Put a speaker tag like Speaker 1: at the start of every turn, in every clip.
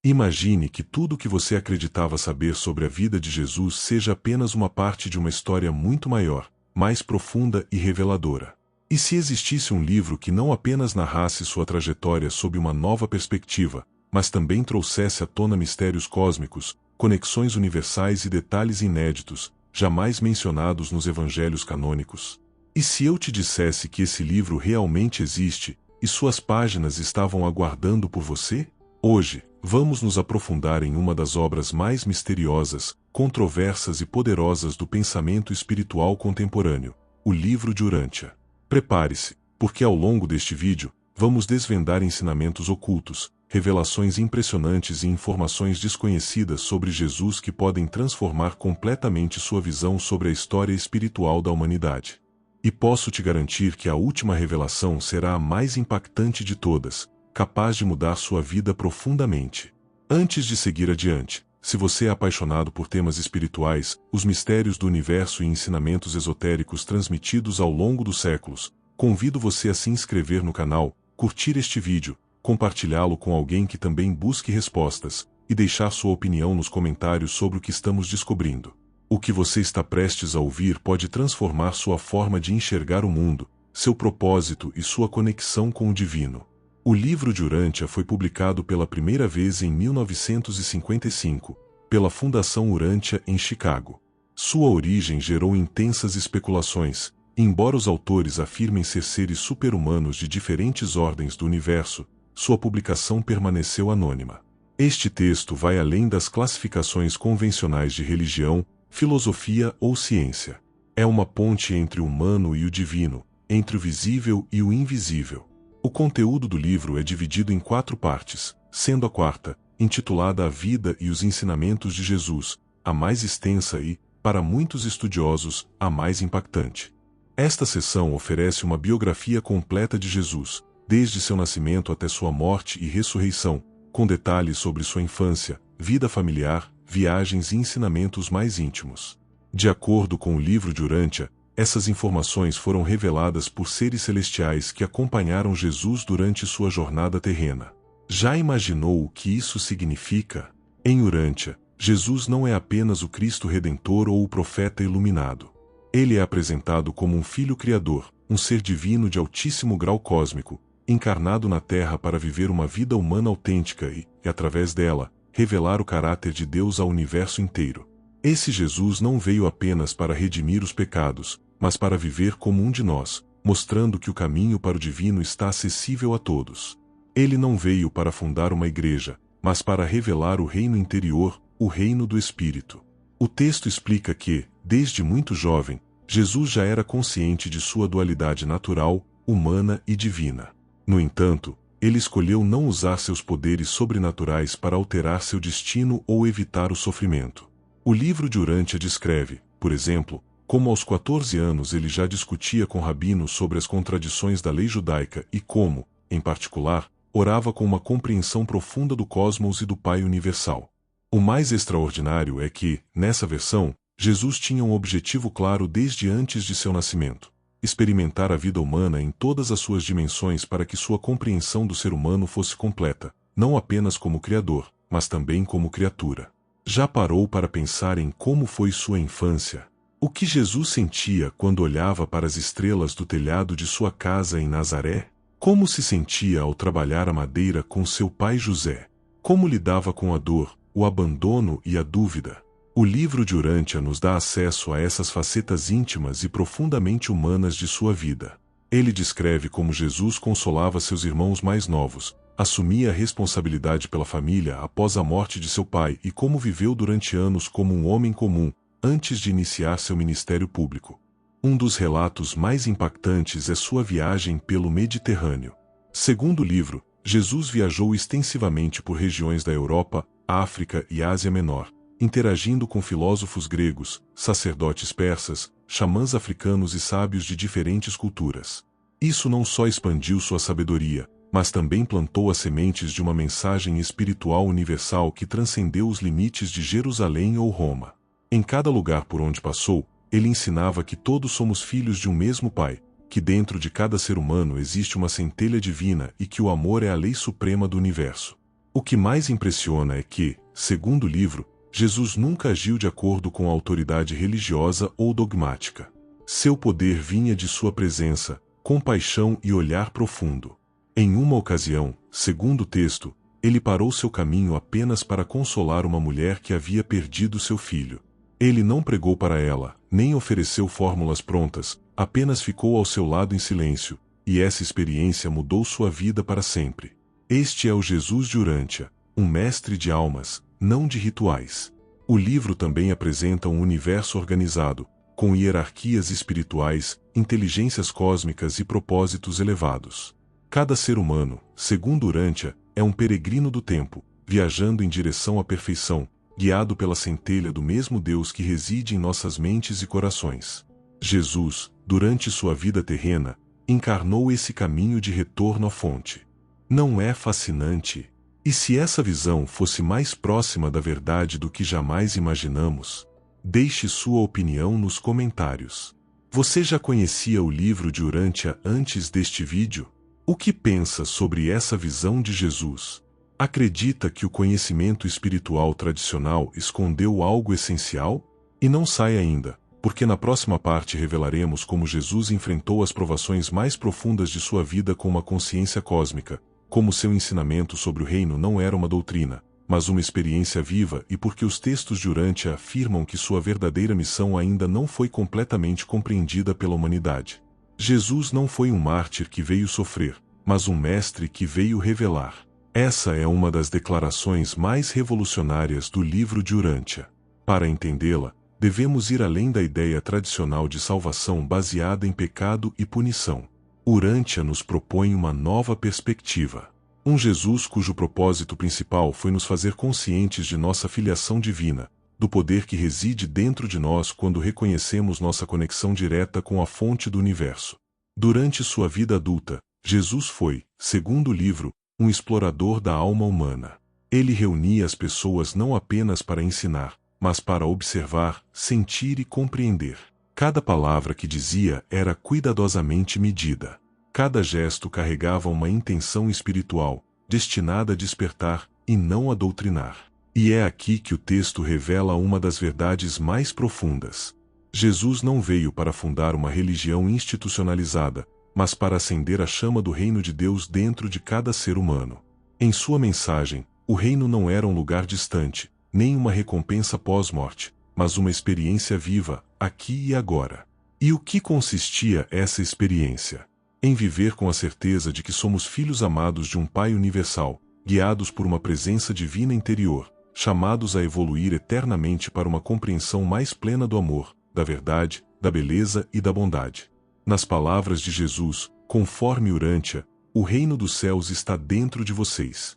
Speaker 1: Imagine que tudo o que você acreditava saber sobre a vida de Jesus seja apenas uma parte de uma história muito maior, mais profunda e reveladora. E se existisse um livro que não apenas narrasse sua trajetória sob uma nova perspectiva, mas também trouxesse à tona mistérios cósmicos, conexões universais e detalhes inéditos, jamais mencionados nos evangelhos canônicos? E se eu te dissesse que esse livro realmente existe, e suas páginas estavam aguardando por você? Hoje, vamos nos aprofundar em uma das obras mais misteriosas, controversas e poderosas do pensamento espiritual contemporâneo, o Livro de Urântia. Prepare-se, porque ao longo deste vídeo, vamos desvendar ensinamentos ocultos, revelações impressionantes e informações desconhecidas sobre Jesus que podem transformar completamente sua visão sobre a história espiritual da humanidade. E posso te garantir que a última revelação será a mais impactante de todas, capaz de mudar sua vida profundamente. Antes de seguir adiante, se você é apaixonado por temas espirituais, os mistérios do universo e ensinamentos esotéricos transmitidos ao longo dos séculos, convido você a se inscrever no canal, curtir este vídeo, compartilhá-lo com alguém que também busque respostas, e deixar sua opinião nos comentários sobre o que estamos descobrindo. O que você está prestes a ouvir pode transformar sua forma de enxergar o mundo, seu propósito e sua conexão com o divino. O Livro de Urântia foi publicado pela primeira vez em 1955, pela Fundação Urântia em Chicago. Sua origem gerou intensas especulações, e embora os autores afirmem ser seres super-humanos de diferentes ordens do universo, sua publicação permaneceu anônima. Este texto vai além das classificações convencionais de religião, filosofia ou ciência. É uma ponte entre o humano e o divino, entre o visível e o invisível. O conteúdo do livro é dividido em 4 partes, sendo a quarta, intitulada A Vida e os Ensinamentos de Jesus, a mais extensa e, para muitos estudiosos, a mais impactante. Esta seção oferece uma biografia completa de Jesus, desde seu nascimento até sua morte e ressurreição, com detalhes sobre sua infância, vida familiar, viagens e ensinamentos mais íntimos. De acordo com o Livro de Urântia, essas informações foram reveladas por seres celestiais que acompanharam Jesus durante sua jornada terrena. Já imaginou o que isso significa? Em Urântia, Jesus não é apenas o Cristo Redentor ou o profeta iluminado. Ele é apresentado como um Filho Criador, um ser divino de altíssimo grau cósmico, encarnado na Terra para viver uma vida humana autêntica e, através dela, revelar o caráter de Deus ao universo inteiro. Esse Jesus não veio apenas para redimir os pecados, mas para viver como um de nós, mostrando que o caminho para o divino está acessível a todos. Ele não veio para fundar uma igreja, mas para revelar o reino interior, o reino do Espírito. O texto explica que, desde muito jovem, Jesus já era consciente de sua dualidade natural, humana e divina. No entanto, ele escolheu não usar seus poderes sobrenaturais para alterar seu destino ou evitar o sofrimento. O Livro de Urântia descreve, por exemplo, como aos 14 anos ele já discutia com rabinos sobre as contradições da lei judaica e como, em particular, orava com uma compreensão profunda do cosmos e do Pai universal. O mais extraordinário é que, nessa versão, Jesus tinha um objetivo claro desde antes de seu nascimento: experimentar a vida humana em todas as suas dimensões para que sua compreensão do ser humano fosse completa, não apenas como Criador, mas também como criatura. Já parou para pensar em como foi sua infância? O que Jesus sentia quando olhava para as estrelas do telhado de sua casa em Nazaré? Como se sentia ao trabalhar a madeira com seu pai José? Como lidava com a dor, o abandono e a dúvida? O Livro de Urântia nos dá acesso a essas facetas íntimas e profundamente humanas de sua vida. Ele descreve como Jesus consolava seus irmãos mais novos, assumia a responsabilidade pela família após a morte de seu pai e como viveu durante anos como um homem comum, antes de iniciar seu ministério público. Um dos relatos mais impactantes é sua viagem pelo Mediterrâneo. Segundo o livro, Jesus viajou extensivamente por regiões da Europa, África e Ásia Menor, interagindo com filósofos gregos, sacerdotes persas, xamãs africanos e sábios de diferentes culturas. Isso não só expandiu sua sabedoria, mas também plantou as sementes de uma mensagem espiritual universal que transcendeu os limites de Jerusalém ou Roma. Em cada lugar por onde passou, ele ensinava que todos somos filhos de um mesmo Pai, que dentro de cada ser humano existe uma centelha divina e que o amor é a lei suprema do universo. O que mais impressiona é que, segundo o livro, Jesus nunca agiu de acordo com a autoridade religiosa ou dogmática. Seu poder vinha de sua presença, compaixão e olhar profundo. Em uma ocasião, segundo o texto, ele parou seu caminho apenas para consolar uma mulher que havia perdido seu filho. Ele não pregou para ela, nem ofereceu fórmulas prontas, apenas ficou ao seu lado em silêncio, e essa experiência mudou sua vida para sempre. Este é o Jesus de Urântia, um mestre de almas, não de rituais. O livro também apresenta um universo organizado, com hierarquias espirituais, inteligências cósmicas e propósitos elevados. Cada ser humano, segundo Urântia, é um peregrino do tempo, viajando em direção à perfeição, guiado pela centelha do mesmo Deus que reside em nossas mentes e corações. Jesus, durante sua vida terrena, encarnou esse caminho de retorno à fonte. Não é fascinante? E se essa visão fosse mais próxima da verdade do que jamais imaginamos? Deixe sua opinião nos comentários. Você já conhecia o livro de Urântia antes deste vídeo? O que pensa sobre essa visão de Jesus? Acredita que o conhecimento espiritual tradicional escondeu algo essencial? E não sai ainda, porque na próxima parte revelaremos como Jesus enfrentou as provações mais profundas de sua vida com uma consciência cósmica, como seu ensinamento sobre o reino não era uma doutrina, mas uma experiência viva, e porque os textos de Urântia afirmam que sua verdadeira missão ainda não foi completamente compreendida pela humanidade. Jesus não foi um mártir que veio sofrer, mas um mestre que veio revelar. Essa é uma das declarações mais revolucionárias do livro de Urântia. Para entendê-la, devemos ir além da ideia tradicional de salvação baseada em pecado e punição. Urântia nos propõe uma nova perspectiva. Um Jesus cujo propósito principal foi nos fazer conscientes de nossa filiação divina, do poder que reside dentro de nós quando reconhecemos nossa conexão direta com a fonte do universo. Durante sua vida adulta, Jesus foi, segundo o livro, um explorador da alma humana. Ele reunia as pessoas não apenas para ensinar, mas para observar, sentir e compreender. Cada palavra que dizia era cuidadosamente medida. Cada gesto carregava uma intenção espiritual, destinada a despertar e não a doutrinar. E é aqui que o texto revela uma das verdades mais profundas. Jesus não veio para fundar uma religião institucionalizada, mas para acender a chama do reino de Deus dentro de cada ser humano. Em sua mensagem, o reino não era um lugar distante, nem uma recompensa pós-morte, mas uma experiência viva, aqui e agora. E o que consistia essa experiência? Em viver com a certeza de que somos filhos amados de um Pai universal, guiados por uma presença divina interior, chamados a evoluir eternamente para uma compreensão mais plena do amor, da verdade, da beleza e da bondade. Nas palavras de Jesus, conforme Urântia, o reino dos céus está dentro de vocês.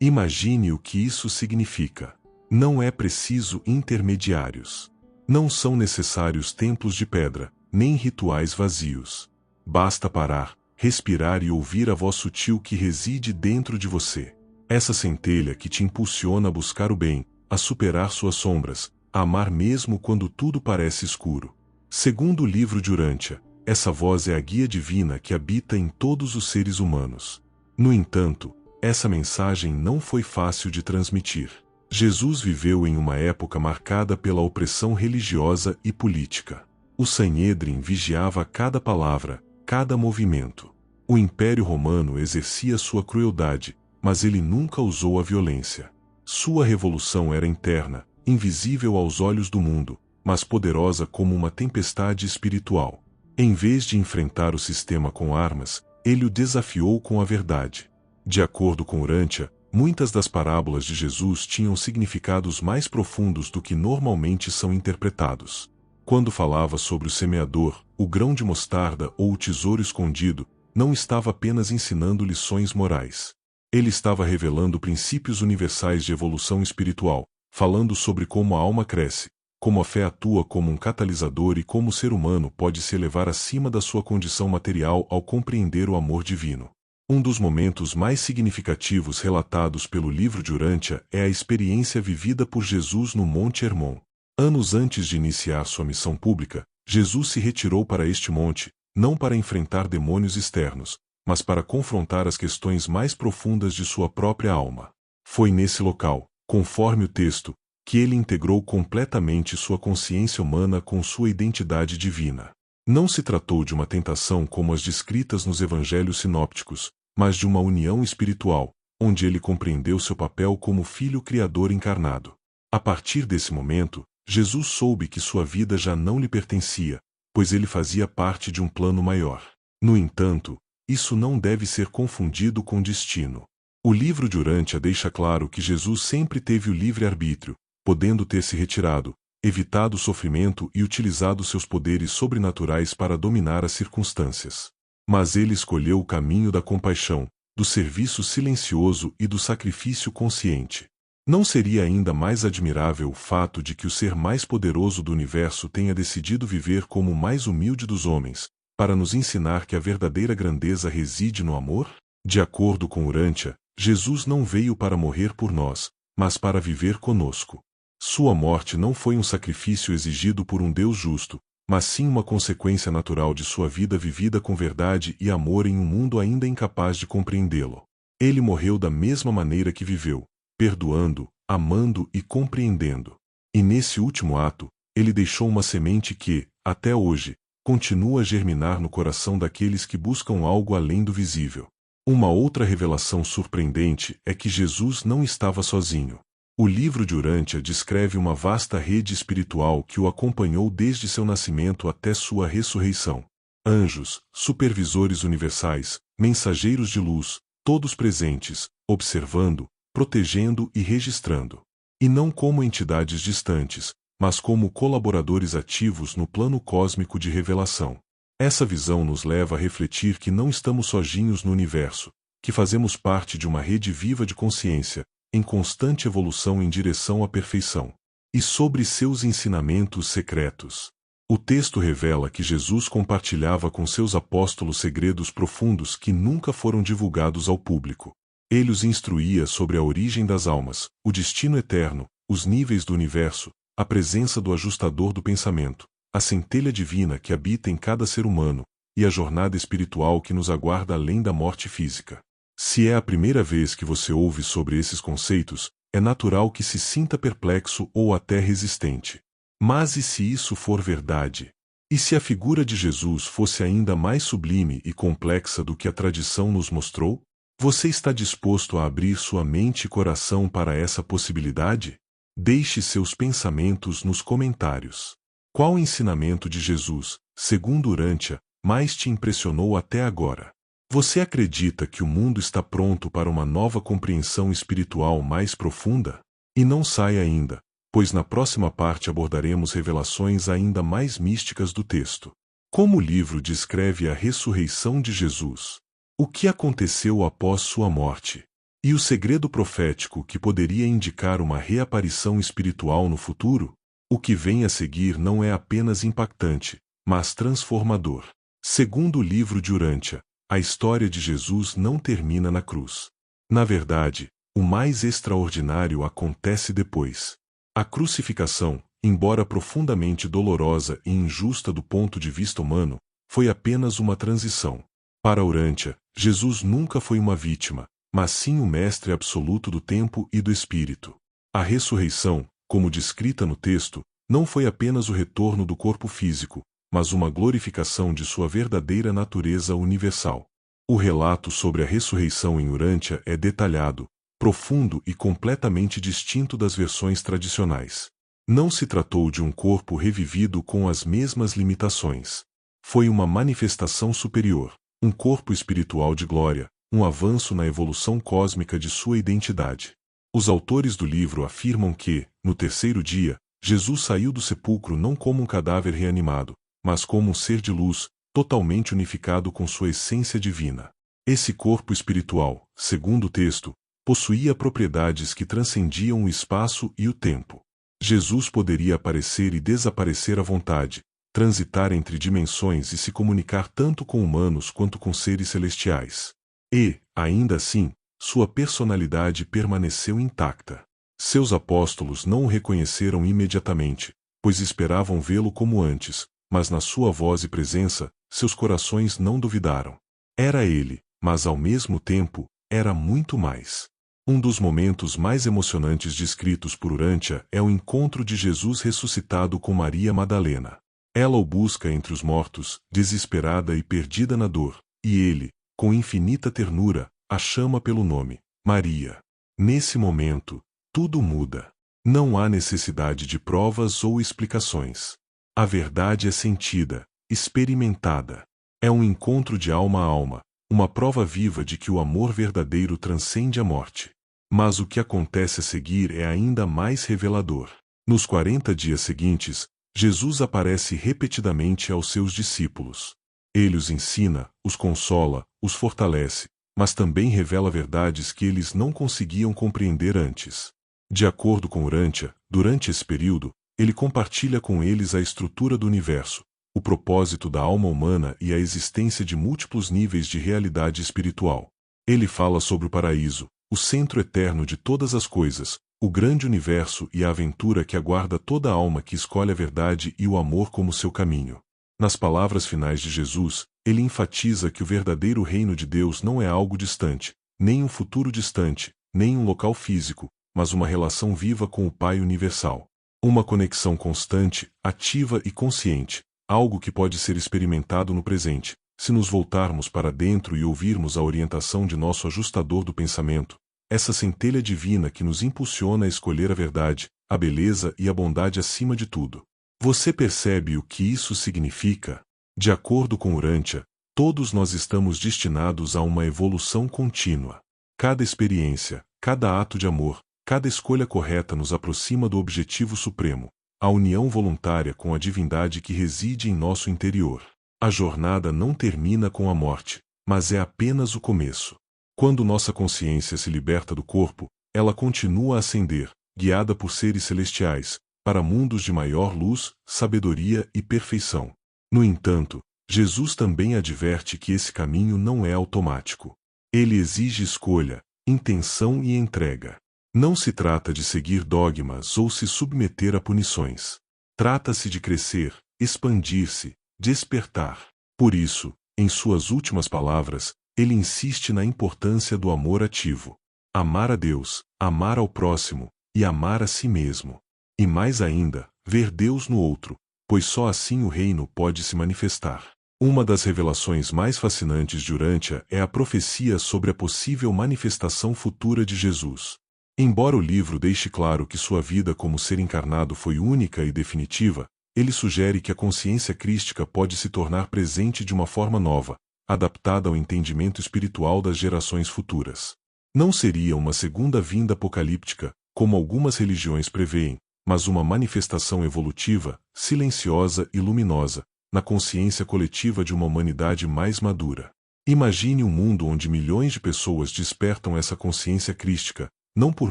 Speaker 1: Imagine o que isso significa. Não é preciso intermediários. Não são necessários templos de pedra, nem rituais vazios. Basta parar, respirar e ouvir a voz sutil que reside dentro de você. Essa centelha que te impulsiona a buscar o bem, a superar suas sombras, a amar mesmo quando tudo parece escuro. Segundo o livro de Urântia, essa voz é a guia divina que habita em todos os seres humanos. No entanto, essa mensagem não foi fácil de transmitir. Jesus viveu em uma época marcada pela opressão religiosa e política. O Sanhedrin vigiava cada palavra, cada movimento. O Império Romano exercia sua crueldade, mas ele nunca usou a violência. Sua revolução era interna, invisível aos olhos do mundo, mas poderosa como uma tempestade espiritual. Em vez de enfrentar o sistema com armas, ele o desafiou com a verdade. De acordo com Urântia, muitas das parábolas de Jesus tinham significados mais profundos do que normalmente são interpretados. Quando falava sobre o semeador, o grão de mostarda ou o tesouro escondido, não estava apenas ensinando lições morais. Ele estava revelando princípios universais de evolução espiritual, falando sobre como a alma cresce, como a fé atua como um catalisador e como o ser humano pode se elevar acima da sua condição material ao compreender o amor divino. Um dos momentos mais significativos relatados pelo livro de Urântia é a experiência vivida por Jesus no Monte Hermon. Anos antes de iniciar sua missão pública, Jesus se retirou para este monte, não para enfrentar demônios externos, mas para confrontar as questões mais profundas de sua própria alma. Foi nesse local, conforme o texto, que ele integrou completamente sua consciência humana com sua identidade divina. Não se tratou de uma tentação como as descritas nos evangelhos sinópticos, mas de uma união espiritual, onde ele compreendeu seu papel como Filho Criador encarnado. A partir desse momento, Jesus soube que sua vida já não lhe pertencia, pois ele fazia parte de um plano maior. No entanto, isso não deve ser confundido com destino. O livro de Urântia deixa claro que Jesus sempre teve o livre-arbítrio, podendo ter se retirado, evitado o sofrimento e utilizado seus poderes sobrenaturais para dominar as circunstâncias. Mas ele escolheu o caminho da compaixão, do serviço silencioso e do sacrifício consciente. Não seria ainda mais admirável o fato de que o ser mais poderoso do universo tenha decidido viver como o mais humilde dos homens, para nos ensinar que a verdadeira grandeza reside no amor? De acordo com Urântia, Jesus não veio para morrer por nós, mas para viver conosco. Sua morte não foi um sacrifício exigido por um Deus justo, mas sim uma consequência natural de sua vida vivida com verdade e amor em um mundo ainda incapaz de compreendê-lo. Ele morreu da mesma maneira que viveu, perdoando, amando e compreendendo. E nesse último ato, ele deixou uma semente que, até hoje, continua a germinar no coração daqueles que buscam algo além do visível. Uma outra revelação surpreendente é que Jesus não estava sozinho. O livro de Urântia descreve uma vasta rede espiritual que o acompanhou desde seu nascimento até sua ressurreição. Anjos, supervisores universais, mensageiros de luz, todos presentes, observando, protegendo e registrando. E não como entidades distantes, mas como colaboradores ativos no plano cósmico de revelação. Essa visão nos leva a refletir que não estamos sozinhos no universo, que fazemos parte de uma rede viva de consciência, em constante evolução em direção à perfeição. E sobre seus ensinamentos secretos. O texto revela que Jesus compartilhava com seus apóstolos segredos profundos que nunca foram divulgados ao público. Ele os instruía sobre a origem das almas, o destino eterno, os níveis do universo, a presença do ajustador do pensamento, a centelha divina que habita em cada ser humano, e a jornada espiritual que nos aguarda além da morte física. Se é a primeira vez que você ouve sobre esses conceitos, é natural que se sinta perplexo ou até resistente. Mas e se isso for verdade? E se a figura de Jesus fosse ainda mais sublime e complexa do que a tradição nos mostrou? Você está disposto a abrir sua mente e coração para essa possibilidade? Deixe seus pensamentos nos comentários. Qual ensinamento de Jesus, segundo Urântia, mais te impressionou até agora? Você acredita que o mundo está pronto para uma nova compreensão espiritual mais profunda? E não saia ainda, pois na próxima parte abordaremos revelações ainda mais místicas do texto. Como o livro descreve a ressurreição de Jesus? O que aconteceu após sua morte? E o segredo profético que poderia indicar uma reaparição espiritual no futuro? O que vem a seguir não é apenas impactante, mas transformador. Segundo o livro de Urântia, a história de Jesus não termina na cruz. Na verdade, o mais extraordinário acontece depois. A crucificação, embora profundamente dolorosa e injusta do ponto de vista humano, foi apenas uma transição. Para Urântia, Jesus nunca foi uma vítima, mas sim o mestre absoluto do tempo e do espírito. A ressurreição, como descrita no texto, não foi apenas o retorno do corpo físico, mas uma glorificação de sua verdadeira natureza universal. O relato sobre a ressurreição em Urântia é detalhado, profundo e completamente distinto das versões tradicionais. Não se tratou de um corpo revivido com as mesmas limitações. Foi uma manifestação superior, um corpo espiritual de glória, um avanço na evolução cósmica de sua identidade. Os autores do livro afirmam que, no terceiro dia, Jesus saiu do sepulcro não como um cadáver reanimado, mas como um ser de luz, totalmente unificado com sua essência divina. Esse corpo espiritual, segundo o texto, possuía propriedades que transcendiam o espaço e o tempo. Jesus poderia aparecer e desaparecer à vontade, transitar entre dimensões e se comunicar tanto com humanos quanto com seres celestiais. E, ainda assim, sua personalidade permaneceu intacta. Seus apóstolos não o reconheceram imediatamente, pois esperavam vê-lo como antes, mas na sua voz e presença, seus corações não duvidaram. Era ele, mas ao mesmo tempo, era muito mais. Um dos momentos mais emocionantes descritos por Urântia é o encontro de Jesus ressuscitado com Maria Madalena. Ela o busca entre os mortos, desesperada e perdida na dor, e ele, com infinita ternura, a chama pelo nome, Maria. Nesse momento, tudo muda. Não há necessidade de provas ou explicações. A verdade é sentida, experimentada. É um encontro de alma a alma, uma prova viva de que o amor verdadeiro transcende a morte. Mas o que acontece a seguir é ainda mais revelador. Nos 40 dias seguintes, Jesus aparece repetidamente aos seus discípulos. Ele os ensina, os consola, os fortalece, mas também revela verdades que eles não conseguiam compreender antes. De acordo com Urântia, durante esse período, ele compartilha com eles a estrutura do universo, o propósito da alma humana e a existência de múltiplos níveis de realidade espiritual. Ele fala sobre o paraíso, o centro eterno de todas as coisas, o grande universo e a aventura que aguarda toda alma que escolhe a verdade e o amor como seu caminho. Nas palavras finais de Jesus, ele enfatiza que o verdadeiro reino de Deus não é algo distante, nem um futuro distante, nem um local físico, mas uma relação viva com o Pai universal. Uma conexão constante, ativa e consciente, algo que pode ser experimentado no presente, se nos voltarmos para dentro e ouvirmos a orientação de nosso ajustador do pensamento, essa centelha divina que nos impulsiona a escolher a verdade, a beleza e a bondade acima de tudo. Você percebe o que isso significa? De acordo com Urântia, todos nós estamos destinados a uma evolução contínua. Cada experiência, cada ato de amor, cada escolha correta nos aproxima do objetivo supremo, a união voluntária com a divindade que reside em nosso interior. A jornada não termina com a morte, mas é apenas o começo. Quando nossa consciência se liberta do corpo, ela continua a ascender, guiada por seres celestiais, para mundos de maior luz, sabedoria e perfeição. No entanto, Jesus também adverte que esse caminho não é automático. Ele exige escolha, intenção e entrega. Não se trata de seguir dogmas ou se submeter a punições. Trata-se de crescer, expandir-se, despertar. Por isso, em suas últimas palavras, ele insiste na importância do amor ativo. Amar a Deus, amar ao próximo, e amar a si mesmo. E mais ainda, ver Deus no outro, pois só assim o reino pode se manifestar. Uma das revelações mais fascinantes de Urântia é a profecia sobre a possível manifestação futura de Jesus. Embora o livro deixe claro que sua vida como ser encarnado foi única e definitiva, ele sugere que a consciência crística pode se tornar presente de uma forma nova, adaptada ao entendimento espiritual das gerações futuras. Não seria uma segunda vinda apocalíptica, como algumas religiões preveem, mas uma manifestação evolutiva, silenciosa e luminosa, na consciência coletiva de uma humanidade mais madura. Imagine um mundo onde milhões de pessoas despertam essa consciência crística, não por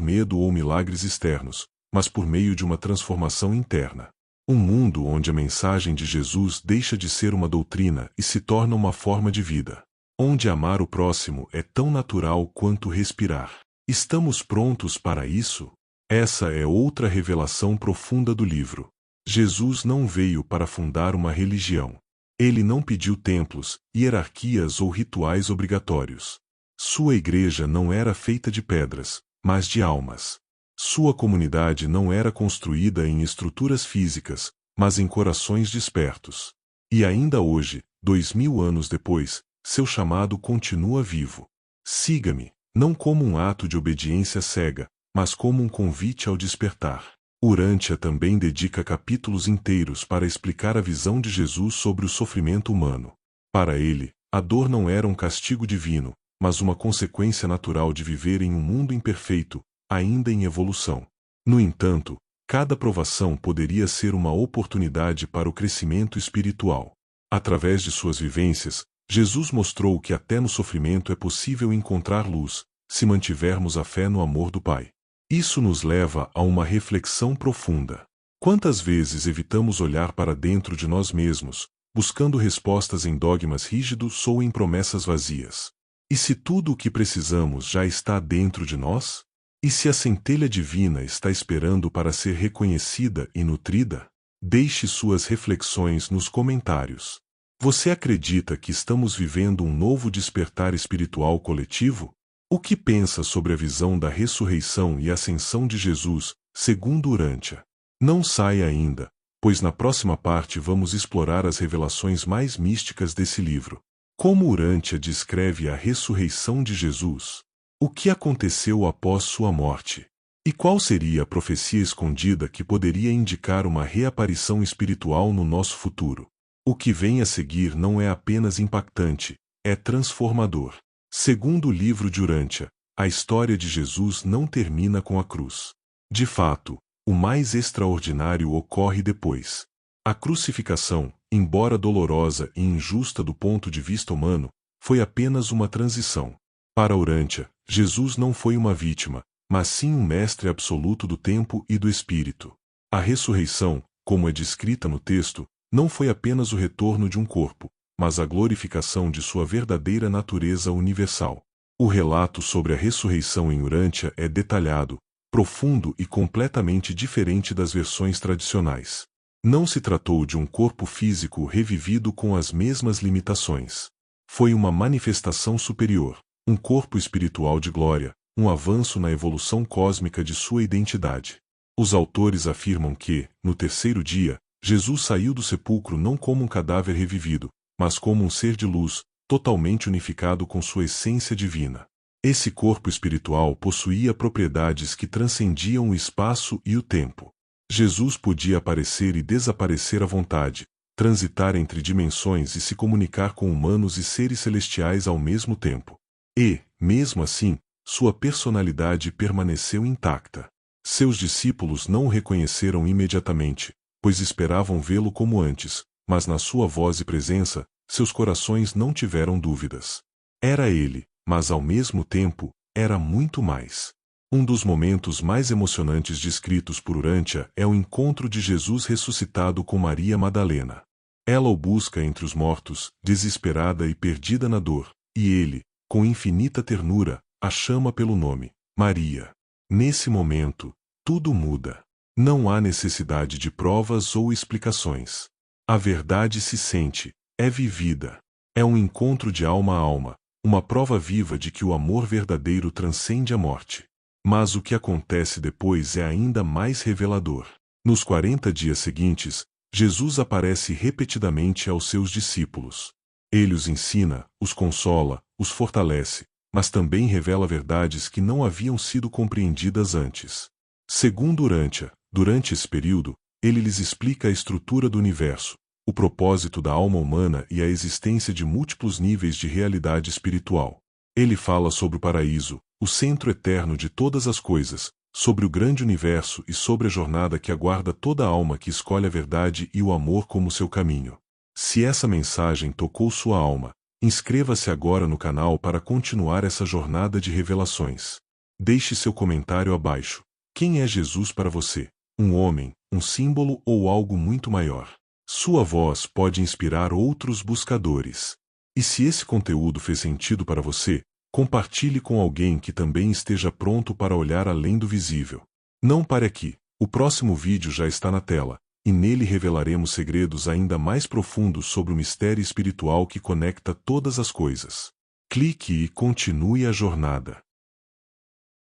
Speaker 1: medo ou milagres externos, mas por meio de uma transformação interna. Um mundo onde a mensagem de Jesus deixa de ser uma doutrina e se torna uma forma de vida. Onde amar o próximo é tão natural quanto respirar. Estamos prontos para isso? Essa é outra revelação profunda do livro. Jesus não veio para fundar uma religião. Ele não pediu templos, hierarquias ou rituais obrigatórios. Sua igreja não era feita de pedras, mas de almas. Sua comunidade não era construída em estruturas físicas, mas em corações despertos. E ainda hoje, 2000 anos depois, seu chamado continua vivo. Siga-me, não como um ato de obediência cega, mas como um convite ao despertar. Urântia também dedica capítulos inteiros para explicar a visão de Jesus sobre o sofrimento humano. Para ele, a dor não era um castigo divino, mas uma consequência natural de viver em um mundo imperfeito, ainda em evolução. No entanto, cada provação poderia ser uma oportunidade para o crescimento espiritual. Através de suas vivências, Jesus mostrou que até no sofrimento é possível encontrar luz, se mantivermos a fé no amor do Pai. Isso nos leva a uma reflexão profunda. Quantas vezes evitamos olhar para dentro de nós mesmos, buscando respostas em dogmas rígidos ou em promessas vazias? E se tudo o que precisamos já está dentro de nós? E se a centelha divina está esperando para ser reconhecida e nutrida? Deixe suas reflexões nos comentários. Você acredita que estamos vivendo um novo despertar espiritual coletivo? O que pensa sobre a visão da ressurreição e ascensão de Jesus, segundo Urântia? Não saia ainda, pois na próxima parte vamos explorar as revelações mais místicas desse livro. Como Urântia descreve a ressurreição de Jesus? O que aconteceu após sua morte? E qual seria a profecia escondida que poderia indicar uma reaparição espiritual no nosso futuro? O que vem a seguir não é apenas impactante, é transformador. Segundo o livro de Urântia, a história de Jesus não termina com a cruz. De fato, o mais extraordinário ocorre depois. A crucificação, embora dolorosa e injusta do ponto de vista humano, foi apenas uma transição. Para Urântia, Jesus não foi uma vítima, mas sim um mestre absoluto do tempo e do espírito. A ressurreição, como é descrita no texto, não foi apenas o retorno de um corpo, mas a glorificação de sua verdadeira natureza universal. O relato sobre a ressurreição em Urântia é detalhado, profundo e completamente diferente das versões tradicionais. Não se tratou de um corpo físico revivido com as mesmas limitações. Foi uma manifestação superior, um corpo espiritual de glória, um avanço na evolução cósmica de sua identidade. Os autores afirmam que, no terceiro dia, Jesus saiu do sepulcro não como um cadáver revivido, mas como um ser de luz, totalmente unificado com sua essência divina. Esse corpo espiritual possuía propriedades que transcendiam o espaço e o tempo. Jesus podia aparecer e desaparecer à vontade, transitar entre dimensões e se comunicar com humanos e seres celestiais ao mesmo tempo. E, mesmo assim, sua personalidade permaneceu intacta. Seus discípulos não o reconheceram imediatamente, pois esperavam vê-lo como antes, mas na sua voz e presença, seus corações não tiveram dúvidas. Era ele, mas ao mesmo tempo, era muito mais. Um dos momentos mais emocionantes descritos por Urântia é o encontro de Jesus ressuscitado com Maria Madalena. Ela o busca entre os mortos, desesperada e perdida na dor, e ele, com infinita ternura, a chama pelo nome, Maria. Nesse momento, tudo muda. Não há necessidade de provas ou explicações. A verdade se sente, é vivida. É um encontro de alma a alma, uma prova viva de que o amor verdadeiro transcende a morte. Mas o que acontece depois é ainda mais revelador. Nos 40 dias seguintes, Jesus aparece repetidamente aos seus discípulos. Ele os ensina, os consola, os fortalece, mas também revela verdades que não haviam sido compreendidas antes. Segundo Urântia, durante esse período, ele lhes explica a estrutura do universo, o propósito da alma humana e a existência de múltiplos níveis de realidade espiritual. Ele fala sobre o paraíso, o centro eterno de todas as coisas, sobre o grande universo e sobre a jornada que aguarda toda alma que escolhe a verdade e o amor como seu caminho. Se essa mensagem tocou sua alma, inscreva-se agora no canal para continuar essa jornada de revelações. Deixe seu comentário abaixo. Quem é Jesus para você? Um homem, um símbolo ou algo muito maior? Sua voz pode inspirar outros buscadores. E se esse conteúdo fez sentido para você, compartilhe com alguém que também esteja pronto para olhar além do visível. Não pare aqui, o próximo vídeo já está na tela, e nele revelaremos segredos ainda mais profundos sobre o mistério espiritual que conecta todas as coisas. Clique e continue a jornada.